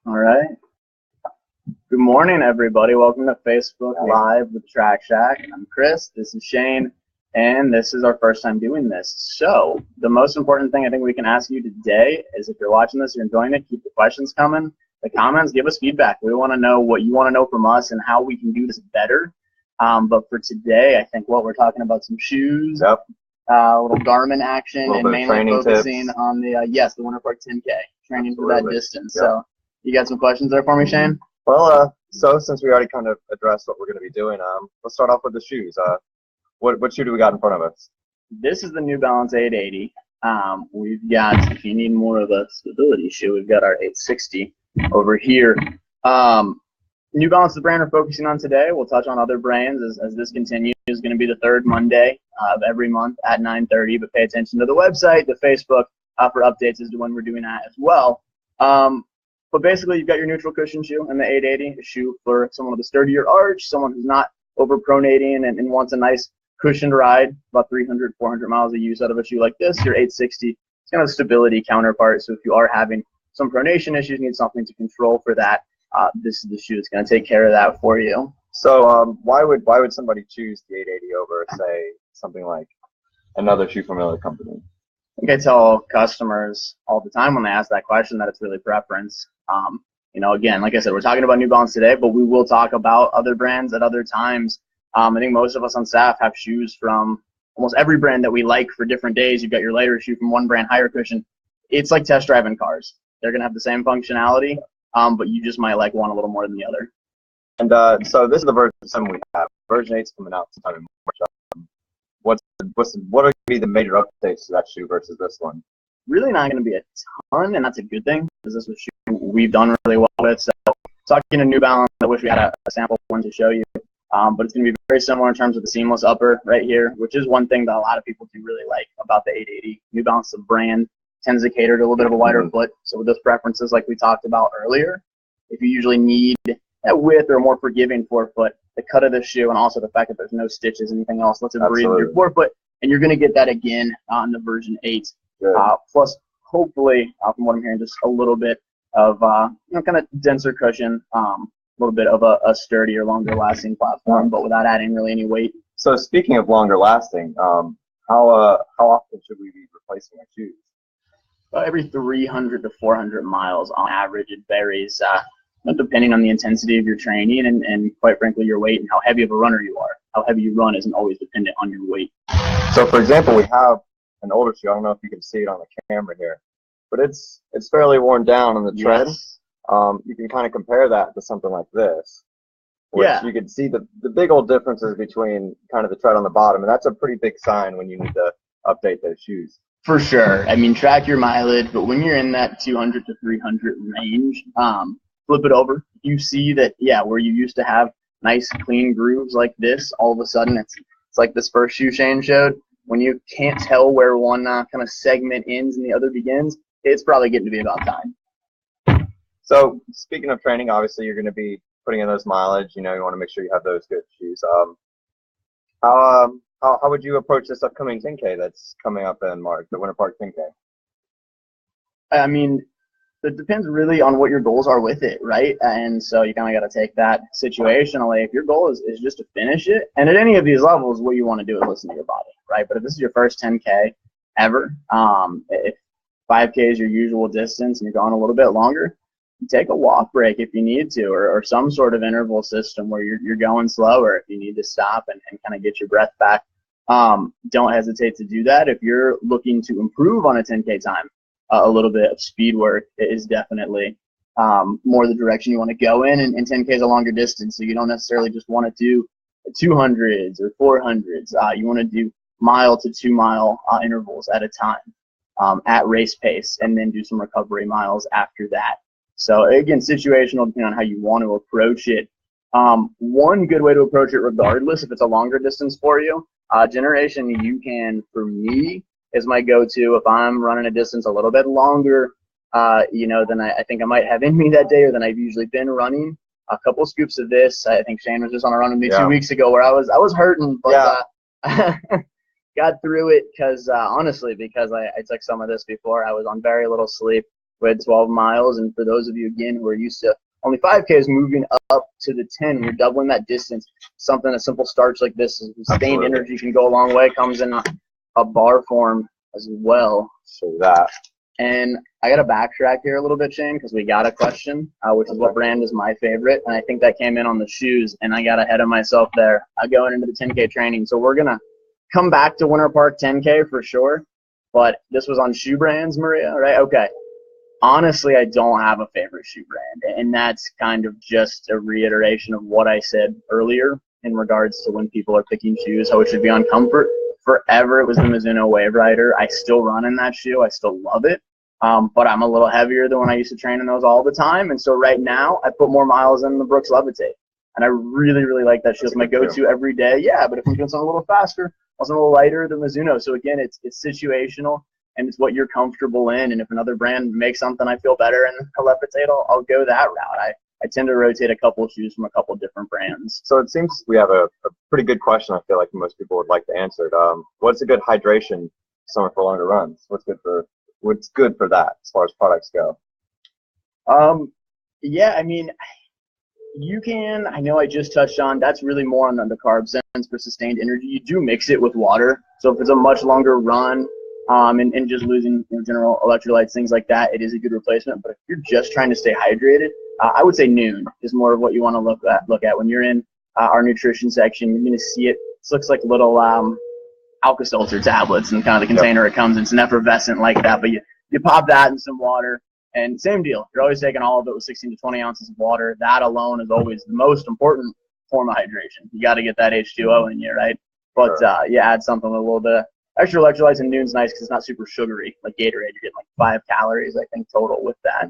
All right. Good morning, everybody. Welcome to Facebook Live with Track Shack. I'm Chris. This is Shane, and this is our first time doing this. So, the most important thing I think we can ask you today is if you're watching this, you're enjoying it, keep the questions coming. The comments, give us feedback. We want to know what you want to know from us and how we can do this better. But for today, I think we're talking about some shoes, a little Garmin action, and mainly focusing on the Winter Park 10K, training for that distance. Yep. So, you got some questions there for me, Shane? Well, so since we already kind of addressed what we're going to be doing, let's start off with the shoes. What shoe do we got in front of us? This is the New Balance 880. We've got, if you need more of a stability shoe, we've got our 860 over here. New Balance is the brand we're focusing on today. We'll touch on other brands as this continues. It's going to be the third Monday of every month at 9:30, but pay attention to the website, the Facebook, for updates as to when we're doing that as well. But basically, you've got your neutral cushion shoe and the 880, a shoe for someone with a sturdier arch, someone who's not overpronating and wants a nice cushioned ride, about 300, 400 miles of use out of a shoe like this. Your 860, it's kind of a stability counterpart. So if you are having some pronation issues, need something to control for that, this is the shoe that's going to take care of that for you. So why would somebody choose the 880 over, say, something like another shoe from another company? I think I tell customers all the time when they ask that question that it's really preference. Again, like I said, we're talking about New Balance today, but we will talk about other brands at other times. I think most of us on staff have shoes from almost every brand that we like for different days. You've got your lighter shoe from one brand, higher cushion. It's like test driving cars. They're going to have the same functionality, but you just might like one a little more than the other. And so this is the version 7 we have. Version 8 is coming out sometime in March. What are going to be the major updates to that shoe versus this one? Really not going to be a ton, and that's a good thing because this was a shoe we've done really well with. So talking to New Balance, I wish we had a sample one to show you. But it's going to be very similar in terms of the seamless upper right here, which is one thing that a lot of people do really like about the 880. New Balance, the brand, tends to cater to a little bit of a wider foot. So with those preferences like we talked about earlier, if you usually need that width or more forgiving forefoot, the cut of the shoe and also the fact that there's no stitches, anything else, lets it breathe with your forefoot, and you're going to get that again on the version 8. Plus, hopefully, from what I'm hearing, just a little bit of kind of denser cushion, a little bit of a sturdier, longer-lasting platform, but without adding really any weight. So speaking of longer-lasting, how often should we be replacing our shoes? Every 300 to 400 miles on average. It varies depending on the intensity of your training and quite frankly, your weight and how heavy of a runner you are. How heavy you run isn't always dependent on your weight. So, for example, we have an older shoe. I don't know if you can see it on the camera here, but it's fairly worn down on the tread. Yes. You can kind of compare that to something like this, which you can see the big old differences between kind of the tread on the bottom, and that's a pretty big sign when you need to update those shoes. For sure. I mean, track your mileage, but when you're in that 200 to 300 range, flip it over. You see that, where you used to have nice clean grooves like this, all of a sudden it's like this first shoe Shane showed. When you can't tell where one kind of segment ends and the other begins, it's probably getting to be about time. So speaking of training, obviously you're going to be putting in those mileage. You want to make sure you have those good shoes. How would you approach this upcoming 10K that's coming up in March, the Winter Park 10K? I mean, it depends really on what your goals are with it, right? And so you kind of got to take that situationally. If your goal is just to finish it, and at any of these levels, what you want to do is listen to your body, right? But if this is your first 10K ever, if 5K is your usual distance and you're going a little bit longer, take a walk break if you need to, or some sort of interval system where you're going slower if you need to stop and kind of get your breath back. Don't hesitate to do that. If you're looking to improve on a 10K time, a little bit of speed work is definitely more the direction you want to go in, and 10K is a longer distance, so you don't necessarily just want to do 200s or 400s. You want to do mile to 2 mile intervals at a time at race pace, and then do some recovery miles after that. So again, situational depending on how you want to approach it. One good way to approach it, regardless if it's a longer distance for you, Generation You Can, for me, is my go-to. If I'm running a distance a little bit longer, than I think I might have in me that day, or than I've usually been running. A couple scoops of this. I think Shane was just on a run with me 2 weeks ago where I was hurting, but got through it honestly because I took some of this before. I was on very little sleep. We had 12 miles, and for those of you, again, who are used to only 5Ks, moving up to the 10, you're doubling that distance. Something a simple starch like this, sustained energy can go a long way, comes in a bar form as well. So that. And I got to backtrack here a little bit, Shane, because we got a question, which is what brand is my favorite, and I think that came in on the shoes, and I got ahead of myself there going into the 10K training. So we're going to come back to Winter Park 10K for sure, but this was on shoe brands, Maria, right? Okay. Honestly, I don't have a favorite shoe brand, and that's kind of just a reiteration of what I said earlier in regards to when people are picking shoes, how it should be on comfort. Forever, it was the Mizuno Wave Rider. I still run in that shoe. I still love it. But I'm a little heavier than when I used to train in those all the time. And so right now, I put more miles in the Brooks Levitate. And I really, really like that shoe. It's my go-to every day. Yeah, but if I'm doing something a little faster, also a little lighter, the Mizuno. So again, it's situational, and it's what you're comfortable in. And if another brand makes something I feel better in the Levitate, I'll go that route. I tend to rotate a couple of shoes from a couple of different brands. So it seems we have a pretty good question. I feel like most people would like to answer it. What's a good hydration summer for longer runs? What's good for that as far as products go? Yeah, I mean, you can. I know I just touched on that's really more on the carb sense for sustained energy. You do mix it with water. So if it's a much longer run, and just losing general electrolytes, things like that, it is a good replacement. But if you're just trying to stay hydrated, I would say Noon is more of what you want to look at. When you're in our nutrition section, you're going to see it. It looks like little Alka-Seltzer tablets and kind of the container it comes in. It's an effervescent like that, but you pop that in some water, and same deal. You're always taking all of it with 16 to 20 ounces of water. That alone is always the most important form of hydration. You got to get that H2O in you, right? But you add something with a little bit of extra electrolytes, and Noon's nice because it's not super sugary like Gatorade. You're getting like 5 calories, I think, total with that.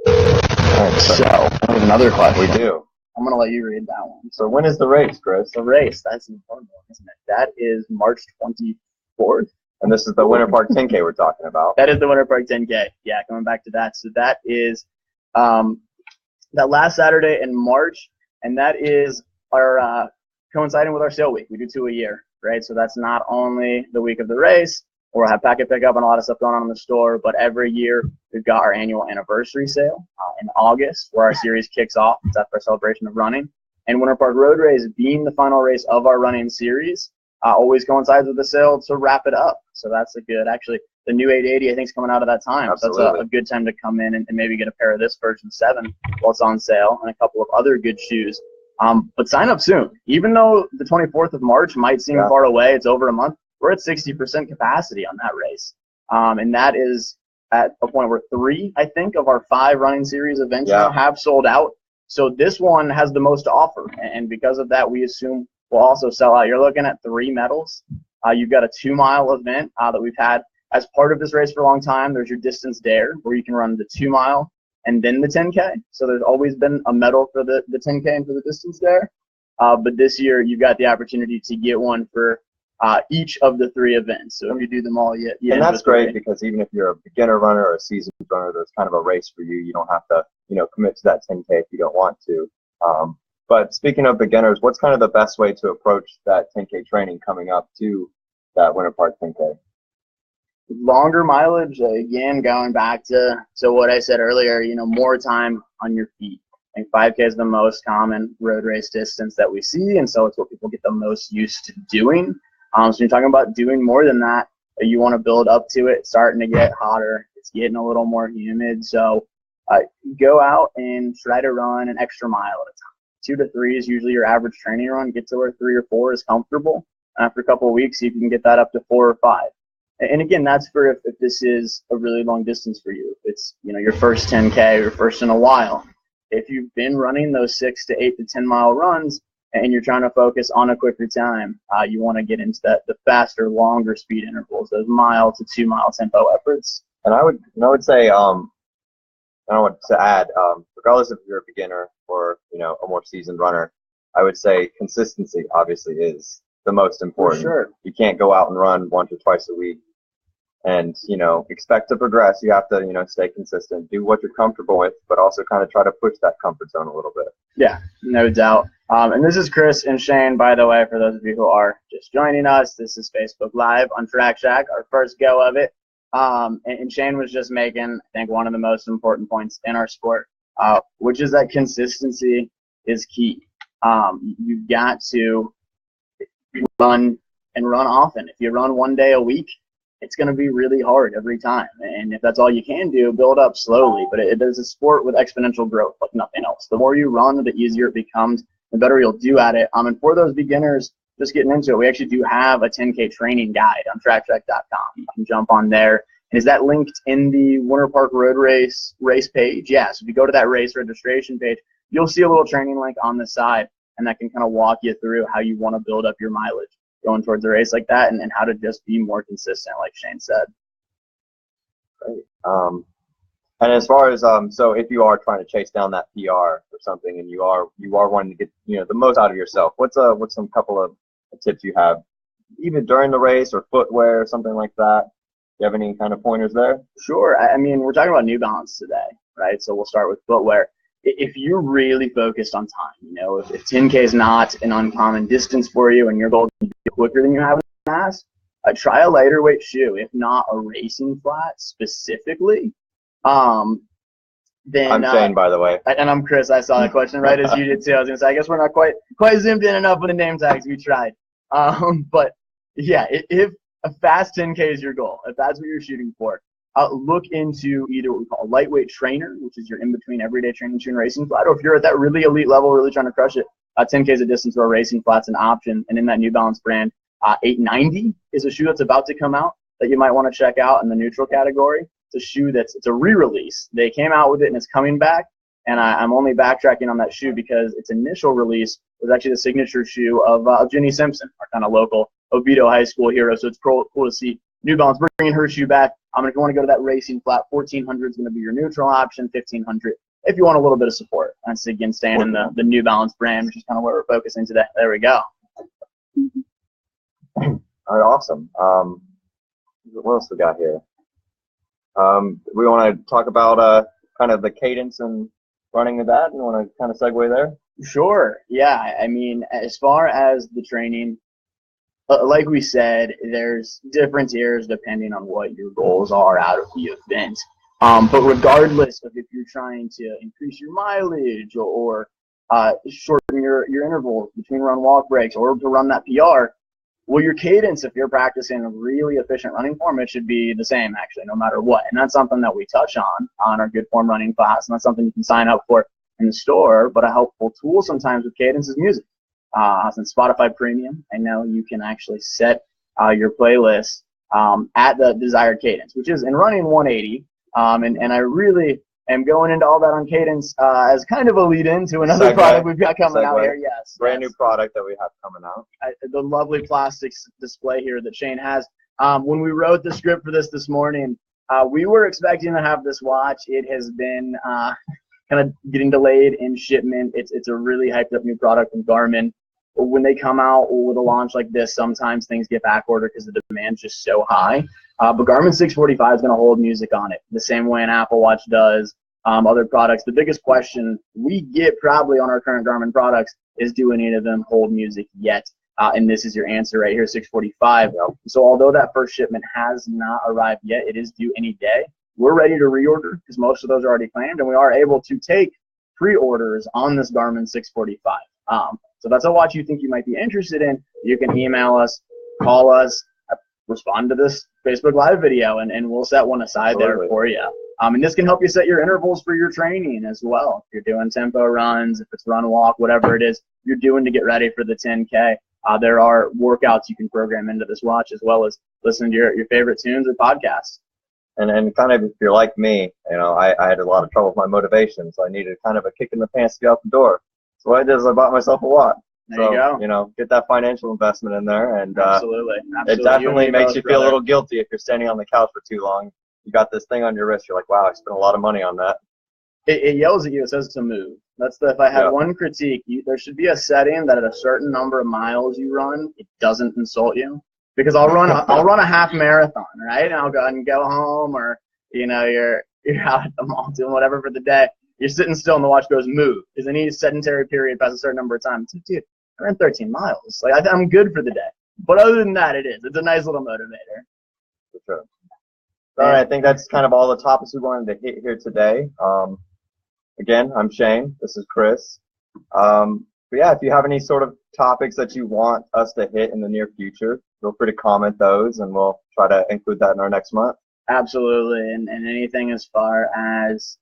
Right, so there's another question. We do. I'm going to let you read that one. So when is the race, Chris? The race, that's an important one, isn't it? That is March 24th. And this is the Winter Park 10K we're talking about. That is the Winter Park 10K. Yeah, coming back to that. So that is that last Saturday in March, and that is our coinciding with our sale week. We do 2 a year, right? So that's not only the week of the race, or we'll have packet pickup and a lot of stuff going on in the store, but every year we've got our annual anniversary sale in August, where our series kicks off. It's our celebration of running. And Winter Park Road Race, being the final race of our running series, always coincides with the sale to wrap it up. So that's a good, actually, the new 880 I think is coming out of that time. Absolutely. So that's a good time to come in and maybe get a pair of this version 7 while it's on sale, and a couple of other good shoes. But sign up soon. Even though the 24th of March might seem far away, it's over a month, we're at 60% capacity on that race. And that is at a point where 3, I think, of our 5 running series events now have sold out. So this one has the most to offer. And because of that, we assume we'll also sell out. You're looking at 3 medals. You've got a 2-mile event that we've had as part of this race for a long time. There's your distance dare, where you can run the 2-mile and then the 10K. So there's always been a medal for the 10K and for the distance dare. But this year, you've got the opportunity to get one for each of the 3 events. So if you do them all, you and that's great, because even if you're a beginner runner or a seasoned runner, there's kind of a race for you. You don't have to, commit to that 10K if you don't want to. But speaking of beginners, what's kind of the best way to approach that 10K training coming up to that Winter Park 10K? Longer mileage, again, going back to what I said earlier, more time on your feet. I think 5K is the most common road race distance that we see, and so it's what people get the most used to doing. So you're talking about doing more than that. You want to build up to it. It's starting to get hotter. It's getting a little more humid. So go out and try to run an extra mile at a time. 2 to 3 is usually your average training run. Get to where 3 or 4 is comfortable. After a couple of weeks, you can get that up to 4 or 5. And again, that's for if this is a really long distance for you. If it's your first 10K or first in a while. If you've been running those 6 to 8 to 10 mile runs and you're trying to focus on a quicker time, you want to get into the faster, longer speed intervals, those 1 to 2 mile tempo efforts. And I would say, I don't want to add, regardless if you're a beginner or a more seasoned runner, I would say consistency obviously is the most important. For sure. You can't go out and run once or twice a week and expect to progress. You have to stay consistent, do what you're comfortable with, but also kind of try to push that comfort zone a little bit. Yeah, no doubt. And this is Chris and Shane, by the way, for those of you who are just joining us. This is Facebook Live on Track Shack, our first go of it. And Shane was just making, I think, one of the most important points in our sport, which is that consistency is key. You've got to run and run often. If you run 1 day a week, it's going to be really hard every time. And if that's all you can do, build up slowly. But it is a sport with exponential growth like nothing else. The more you run, the easier it becomes, the better you'll do at it. And for those beginners just getting into it, we actually do have a 10K training guide on tracktrek.com. You can jump on there. And is that linked in the Winter Park Road Race page? Yeah, so if you go to that race registration page, you'll see a little training link on the side, and that can kind of walk you through how you want to build up your mileage going towards a race like that, and how to just be more consistent, like Shane said. Great. And as far as so if you are trying to chase down that PR or something, and you are wanting to get the most out of yourself, what's some couple of tips you have, even during the race or footwear or something like that? Do you have any kind of pointers there? Sure. I mean, we're talking about New Balance today, right? So we'll start with footwear. If you're really focused on time, if 10K is not an uncommon distance for you and your goal is to be quicker than you have in the past, try a lighter weight shoe, if not a racing flat specifically. Then I'm Shane, by the way. And I'm Chris. I saw that question right as you did too. I was going to say, I guess we're not quite zoomed in enough with the name tags. We tried. But yeah, if a fast 10K is your goal, if that's what you're shooting for, look into either what we call a lightweight trainer, which is your in-between everyday training shoe and racing flat, or if you're at that really elite level, really trying to crush it, 10K is a distance where racing flat's an option. And in that New Balance brand, 890 is a shoe that's about to come out that you might want to check out in the neutral category. It's a shoe it's a re-release. They came out with it and it's coming back. And I'm only backtracking on that shoe because its initial release was actually the signature shoe of Jenny Simpson, our kind of local Oviedo High School hero. So it's cool to see New Balance bringing her shoe back. If you want to go to that racing flat, 1400 is going to be your neutral option, 1500 if you want a little bit of support. That's, again, staying in the New Balance brand, which is kind of where we're focusing today. There we go. All right, awesome. What else we got here? We want to talk about kind of the cadence and running of that, and want to kind of segue there? Sure. Yeah. I mean, as far as the training, like we said, there's different tiers depending on what your goals are out of the event. But regardless of if you're trying to increase your mileage or shorten your intervals between run-walk breaks or to run that PR, well, your cadence, if you're practicing a really efficient running form, it should be the same, actually, no matter what. And that's something that we touch on our Good Form running class, and that's something you can sign up for in the store. But a helpful tool sometimes with cadence is music. Since Spotify Premium, I know you can actually set your playlist at the desired cadence, which is in running 180. And I really am going into all that on cadence as kind of a lead into another product we've got coming out here. Yes, brand new product that we have coming out. The lovely plastics display here that Shane has. When we wrote the script for this morning, we were expecting to have this watch. It has been kind of getting delayed in shipment. It's a really hyped up new product from Garmin. When they come out with a launch like this, sometimes things get back ordered because the demand's just so high. But Garmin 645 is going to hold music on it the same way an Apple Watch does, other products. The biggest question we get probably on our current Garmin products is, do any of them hold music yet? And this is your answer right here, 645. So although that first shipment has not arrived yet, it is due any day. We're ready to reorder because most of those are already claimed, and we are able to take pre-orders on this Garmin 645. So that's a watch you think you might be interested in. You can email us, call us, respond to this Facebook Live video, and we'll set one aside there for you. And this can help you set your intervals for your training as well. If you're doing tempo runs, if it's run, walk, whatever it is you're doing to get ready for the 10K, there are workouts you can program into this watch, as well as listen to your favorite tunes or podcasts. And kind of, if you're like me, I had a lot of trouble with my motivation, so I needed kind of a kick in the pants to get out the door. So what I did is I bought myself a watch. There you go. Get that financial investment in there, and absolutely. It definitely makes you feel a little guilty if you're standing on the couch for too long. You got this thing on your wrist. You're like, wow, I spent a lot of money on that. It yells at you. It says to move. If I had one critique, there should be a setting that at a certain number of miles you run, it doesn't insult you. Because I'll run a half marathon, right? And I'll go and go home, or you're out at the mall doing whatever for the day. You're sitting still and the watch goes move. Because any sedentary period past a certain number of times, dude, I ran 13 miles. Like, I'm good for the day. But other than that, it's a nice little motivator. For sure. All right, I think that's kind of all the topics we wanted to hit here today. Again, I'm Shane. This is Chris. But yeah, if you have any sort of topics that you want us to hit in the near future, feel free to comment those, and we'll try to include that in our next month. Absolutely, and anything as far as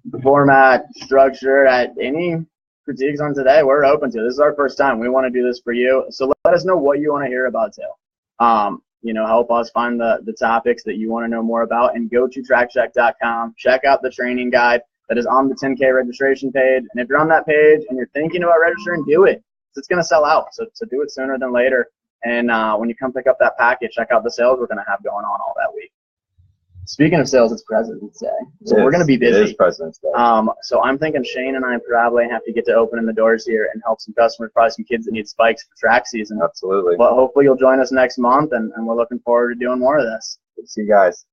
the format, structure, at any critiques on today, we're open to. This is our first time. We want to do this for you, so let us know what you want to hear about too. You know, help us find the topics that you want to know more about, and go to trackcheck.com. Check out the training guide that is on the 10K registration page. And if you're on that page and you're thinking about registering, do it. It's going to sell out, so do it sooner than later. And when you come pick up that package, check out the sales we're going to have going on all that week. Speaking of sales, it's President's Day, so we're going to be busy. It is President's Day. So I'm thinking Shane and I probably have to get to opening the doors here and help some customers, probably some kids that need spikes for track season. Absolutely. But hopefully you'll join us next month, and we're looking forward to doing more of this. See you guys.